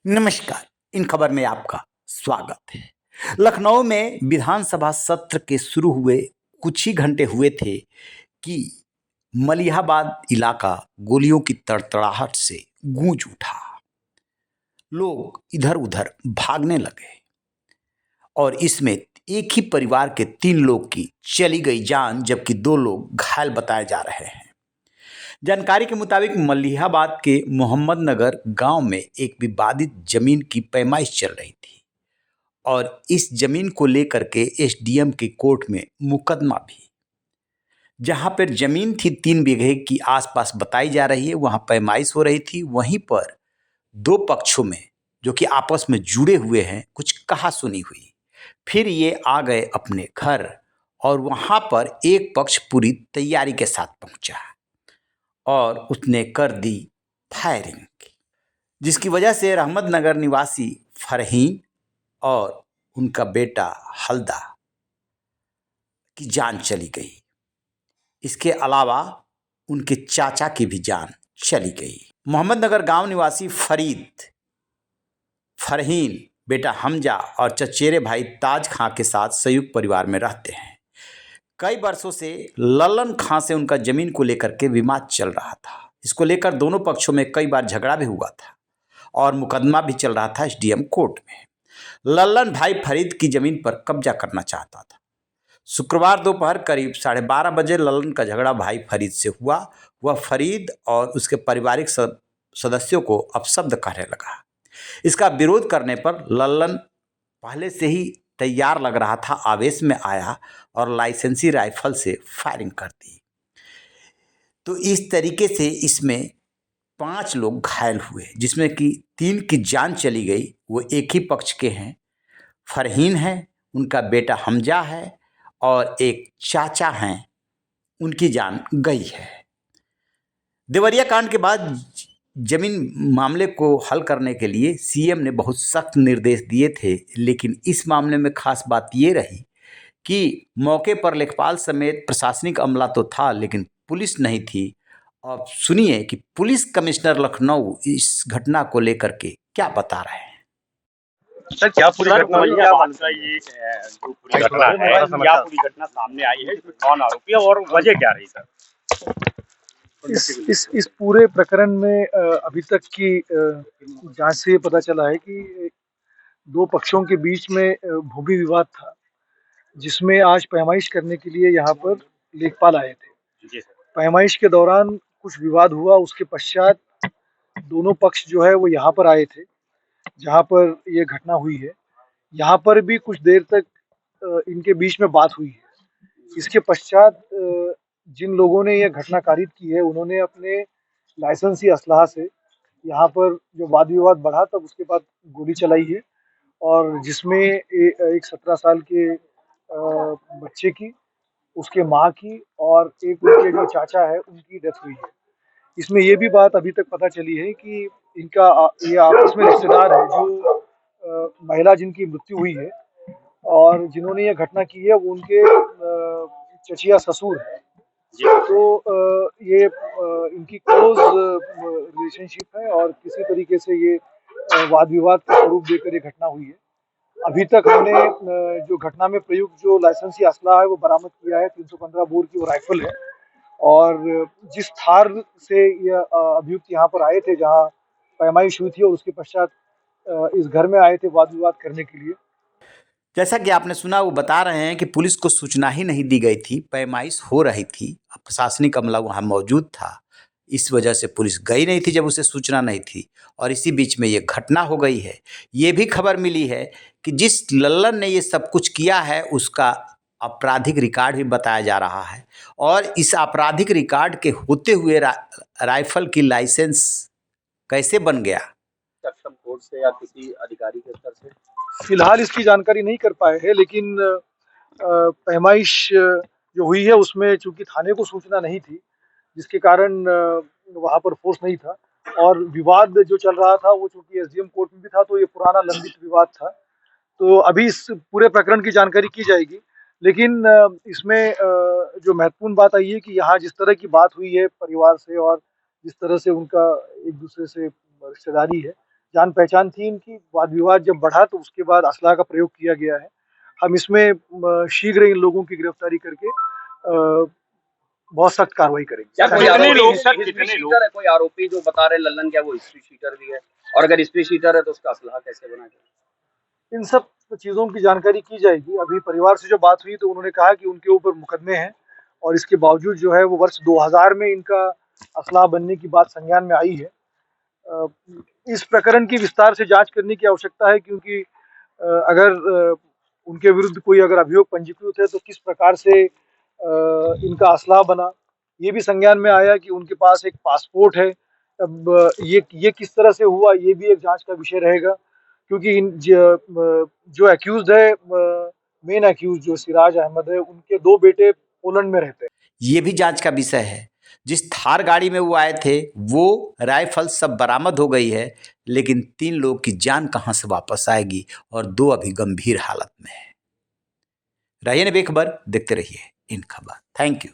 नमस्कार। इन खबर में आपका स्वागत है। लखनऊ में विधानसभा सत्र के शुरू हुए कुछ ही घंटे हुए थे कि मलिहाबाद इलाका गोलियों की तड़तड़ाहट से गूंज उठा। लोग इधर-उधर भागने लगे और इसमें एक ही परिवार के 3 लोग की चली गई जान, जबकि 2 लोग घायल बताए जा रहे हैं। जानकारी के मुताबिक मलिहाबाद के मोहम्मद नगर गांव में एक विवादित जमीन की पैमाइश चल रही थी और इस जमीन को लेकर के एसडीएम के कोर्ट में मुकदमा भी। जहां पर जमीन थी 3 बीघे की आसपास बताई जा रही है, वहां पैमाइश हो रही थी। वहीं पर दो पक्षों में जो कि आपस में जुड़े हुए हैं, कुछ कहा सुनी हुई। फिर ये आ गए अपने घर और वहां पर एक पक्ष पूरी तैयारी के साथ पहुंचा और उसने कर दी फायरिंग, जिसकी वजह से रहमतनगर निवासी फरहीन और उनका बेटा हल्दा की जान चली गई। इसके अलावा उनके चाचा की भी जान चली गई। मोहम्मदनगर गांव निवासी फरहीन बेटा हमजा और चचेरे भाई ताज खां के साथ संयुक्त परिवार में रहते हैं। कई वर्षों से लल्लन खां से उनका जमीन को लेकर के विवाद चल रहा था। इसको लेकर दोनों पक्षों में कई बार झगड़ा भी हुआ था और मुकदमा भी चल रहा था एसडीएम कोर्ट में। लल्लन भाई फरीद की जमीन पर कब्जा करना चाहता था। शुक्रवार दोपहर करीब 12:30 बजे लल्लन का झगड़ा भाई फरीद से हुआ। वह फरीद और उसके पारिवारिक सदस्यों को अपशब्द कहने लगा। इसका विरोध करने पर लल्लन पहले से ही तैयार लग रहा था, आवेश में आया और लाइसेंसी राइफल से फायरिंग कर दी। तो इस तरीके से इसमें 5 लोग घायल हुए, जिसमें कि 3 की जान चली गई। वो एक ही पक्ष के हैं, फरहीन है, उनका बेटा हमजा है और एक चाचा हैं, उनकी जान गई है। देवरिया कांड के बाद जमीन मामले को हल करने के लिए सीएम ने बहुत सख्त निर्देश दिए थे, लेकिन इस मामले में खास बात ये रही कि मौके पर लेखपाल समेत प्रशासनिक अमला तो था, लेकिन पुलिस नहीं थी। अब सुनिए कि पुलिस कमिश्नर लखनऊ इस घटना को लेकर के क्या बता रहे हैं। सर, क्या पूरी घटना हुई है? आपका ये जो पूरी घटना है, क्या पूरी घटना सामने आई है? इसमें कौन आरोपी है और वजह क्या रही सर? इस पूरे प्रकरण में अभी तक की जांच से ये पता चला है कि 2 पक्षों के बीच में भूमि विवाद था, जिसमें आज पैमाइश करने के लिए यहाँ पर लेखपाल आए थे। जी सर। पैमाइश के दौरान कुछ विवाद हुआ, उसके पश्चात दोनों पक्ष जो है वो यहाँ पर आए थे, जहाँ पर ये घटना हुई है। यहाँ पर भी कुछ देर तक इनके बीच में बात हुई है। इसके पश्चात जिन लोगों ने यह घटना कारित की है, उन्होंने अपने लाइसेंसी असलहा से यहाँ पर जो वाद विवाद बढ़ा, तब उसके बाद गोली चलाई है और जिसमें एक 17 साल के बच्चे की, उसके माँ की और एक उनके जो चाचा है उनकी डेथ हुई है। इसमें ये भी बात अभी तक पता चली है कि इनका ये आपस में रिश्तेदार है। जो महिला जिनकी मृत्यु हुई है और जिन्होंने ये घटना की है, वो उनके चचिया ससुर हैं। तो ये इनकी क्लोज रिलेशनशिप है और किसी तरीके से ये वाद विवाद का स्वरूप देकर ये घटना हुई है। अभी तक हमने जो घटना में प्रयुक्त जो लाइसेंसी असला है वो बरामद किया है। 315 बोर की वो राइफल है और जिस थार से ये अभियुक्त यहाँ पर आए थे, जहाँ पैमाइश हुई थी, और उसके पश्चात इस घर में आए थे वाद विवाद करने के लिए। जैसा कि आपने सुना, वो बता रहे हैं कि पुलिस को सूचना ही नहीं दी गई थी, पैमाइश हो रही थी, प्रशासनिक अमला वहाँ मौजूद था। इस वजह से पुलिस गई नहीं थी जब उसे सूचना नहीं थी और इसी बीच में ये घटना हो गई है। ये भी खबर मिली है कि जिस लल्लन ने ये सब कुछ किया है, उसका आपराधिक रिकॉर्ड भी बताया जा रहा है और इस आपराधिक रिकॉर्ड के होते हुए राइफल की लाइसेंस कैसे बन गया? सक्षम कोर्ट से या किसी अधिकारी के स्तर से फिलहाल इसकी जानकारी नहीं कर पाए हैं, लेकिन पैमाइश जो हुई है उसमें चूंकि थाने को सूचना नहीं थी, जिसके कारण वहाँ पर फोर्स नहीं था और विवाद जो चल रहा था वो चूंकि एसडीएम कोर्ट में भी था, तो ये पुराना लंबित विवाद था। तो अभी इस पूरे प्रकरण की जानकारी की जाएगी, लेकिन इसमें जो महत्वपूर्ण बात आई है कि यहाँ जिस तरह की बात हुई है परिवार से और जिस तरह से उनका एक दूसरे से रिश्तेदारी है, जान पहचान थी इनकी। वाद विवाद जब बढ़ा तो उसके बाद असला का प्रयोग किया गया है। हम इसमें शीघ्र इन लोगों की गिरफ्तारी करके बहुत सख्त कार्रवाई करेंगे। क्या कोई कितने आरोपी लोग हिस्ट्री सर, कितने लोग? शीटर है? कोई आरोपी जो बता रहे लल्लन, क्या वो हिस्ट्री शीटर भी है? और अगर हिस्ट्री शीटर है तो उसका असलहा कैसे बना? इन सब चीज़ों की जानकारी की जाएगी। अभी परिवार से जो बात हुई तो उन्होंने कहा कि उनके ऊपर मुकदमे हैं और इसके बावजूद जो है वो वर्ष 2000 में इनका असला बनने की बात संज्ञान में आई है। इस प्रकरण की विस्तार से जांच करने की आवश्यकता है, क्योंकि अगर उनके विरुद्ध कोई अगर अभियोग पंजीकृत है तो किस प्रकार से इनका असला बना, ये भी संज्ञान में आया कि उनके पास एक पासपोर्ट है। अब ये किस तरह से हुआ, ये भी एक जांच का विषय रहेगा, क्योंकि जो एक्यूज है, मेन एक्यूज जो सिराज अहमद है, उनके 2 बेटे पोलैंड में रहते हैं। ये भी जांच का विषय है। जिस थार गाड़ी में वो आए थे वो राइफल सब बरामद हो गई है, लेकिन 3 लोगों की जान कहाँ से वापस आएगी और 2 अभी गंभीर हालत में है। रहिए बेखबर, देखते रहिए इन खबर। Thank you.